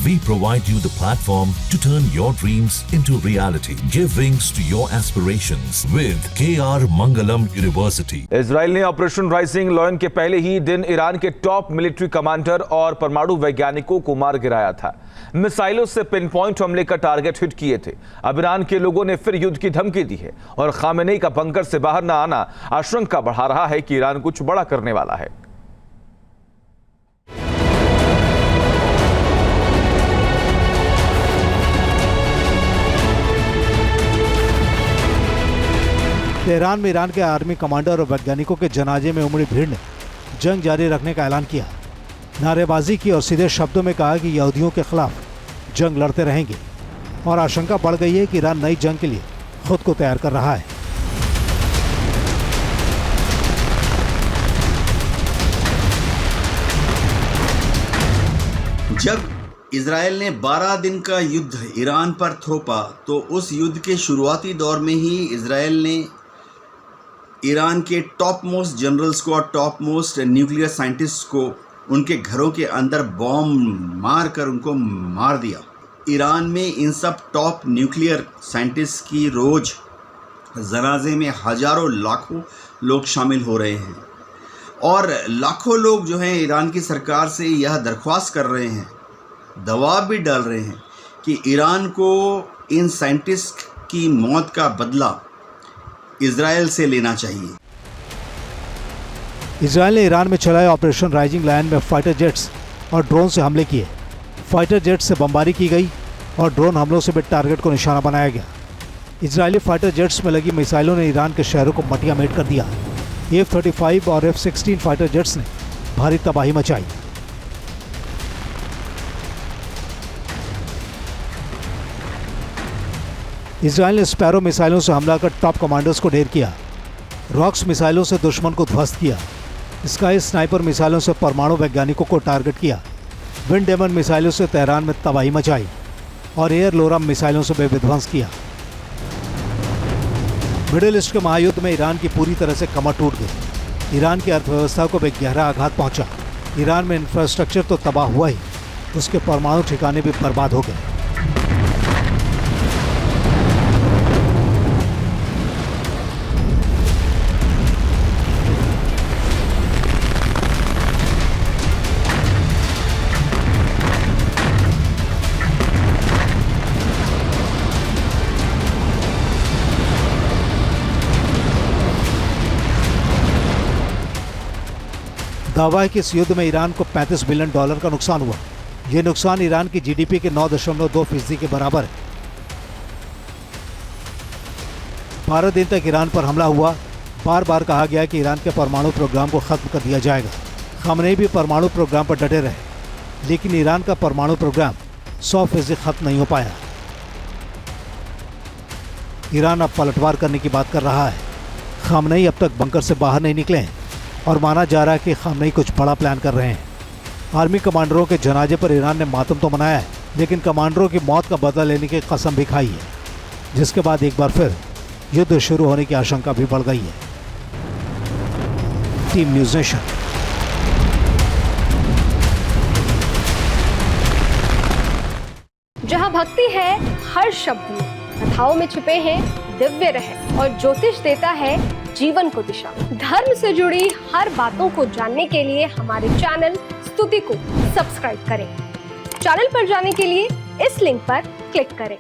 We provide you the platform to turn your dreams into reality. Give wings to your aspirations with KR Mangalam University. Israel ने operation rising lion के पहले ही दिन Iran के top military commander और परमाणु वैज्ञानिकों को मार गिराया था। मिसाइलों से पिन पॉइंट हमले का टारगेट हिट किए थे। अब ईरान के लोगों ने फिर युद्ध की धमकी दी है और खामेनेई का बंकर से बाहर न आना आशंका बढ़ा रहा है कि ईरान कुछ बड़ा करने वाला है। तेहरान में ईरान के आर्मी कमांडर और वैज्ञानिकों के जनाजे में उमड़ी भीड़ ने जंग जारी रखने का ऐलान किया, नारेबाजी की और सीधे शब्दों में कहा कि यहूदियों के खिलाफ जंग लड़ते रहेंगे और आशंका बढ़ गई है कि ईरान नई जंग के लिए खुद को तैयार कर रहा है। जब इजराइल ने 12 दिन का युद्ध ईरान पर थोपा तो उस युद्ध के शुरुआती दौर में ही इजराइल ने ईरान के टॉप मोस्ट जनरल्स को और टॉप मोस्ट न्यूक्लियर साइंटिस्ट्स को उनके घरों के अंदर बॉम्ब मार कर उनको मार दिया। ईरान में इन सब टॉप न्यूक्लियर साइंटिस्ट की रोज़ जनाजे में हज़ारों लाखों लोग शामिल हो रहे हैं और लाखों लोग जो हैं ईरान की सरकार से यह दरख्वास्त कर रहे हैं, दबाव भी डाल रहे हैं कि ईरान को इन साइंटिस्ट की मौत का बदला इजराइल से लेना चाहिए। इजराइल ने ईरान में चलाए ऑपरेशन राइजिंग लायन में फाइटर जेट्स और ड्रोन से हमले किए। फाइटर जेट से बमबारी की गई और ड्रोन हमलों से भी टारगेट को निशाना बनाया गया। इजरायली फाइटर जेट्स में लगी मिसाइलों ने ईरान के शहरों को मटियामेट कर दिया। F-35 और F-16 फाइटर जेट्स ने भारी तबाही मचाई। इजराइल ने स्पैरो मिसाइलों से हमला कर टॉप कमांडर्स को ढेर किया। रॉक्स मिसाइलों से दुश्मन को ध्वस्त किया। स्काई स्नाइपर मिसाइलों से परमाणु वैज्ञानिकों को टारगेट किया। विंड डेमन मिसाइलों से तेहरान में तबाही मचाई और एयर लोराम मिसाइलों से बेविध्वंस किया। मिडिल ईस्ट के महायुद्ध में ईरान की पूरी तरह से कमर टूट गई। ईरान की अर्थव्यवस्था को भी गहरा आघात पहुंचा। ईरान में इंफ्रास्ट्रक्चर तो तबाह हुआ ही, उसके परमाणु ठिकाने भी बर्बाद हो गए। दावा है कि इस युद्ध में ईरान को $35 बिलियन का नुकसान हुआ। यह नुकसान ईरान की जीडीपी के 9.2% के बराबर है। 12 दिन तक ईरान पर हमला हुआ। बार बार कहा गया कि ईरान के परमाणु प्रोग्राम को खत्म कर दिया जाएगा। खामेनेई भी परमाणु प्रोग्राम पर डटे रहे, लेकिन ईरान का परमाणु प्रोग्राम 100% खत्म नहीं हो पाया। ईरान अब पलटवार करने की बात कर रहा है। खामेनेई अब तक बंकर से बाहर नहीं निकले हैं और माना जा रहा है कि खामेनेई कुछ बड़ा प्लान कर रहे हैं। आर्मी कमांडरों के जनाजे पर ईरान ने मातम तो मनाया है, लेकिन कमांडरों की मौत का बदला लेने की कसम भी खाई है, जिसके बाद एक बार फिर युद्ध शुरू होने की आशंका भी बढ़ गई है। Team news nation. जहां भक्ति है हर शब्द में, कथाओं में छुपे हैं दिव्य रहस्य और ज्योतिष देता है जीवन को दिशा। धर्म से जुड़ी हर बातों को जानने के लिए हमारे चैनल स्तुति को सब्सक्राइब करें। चैनल पर जाने के लिए इस लिंक पर क्लिक करें।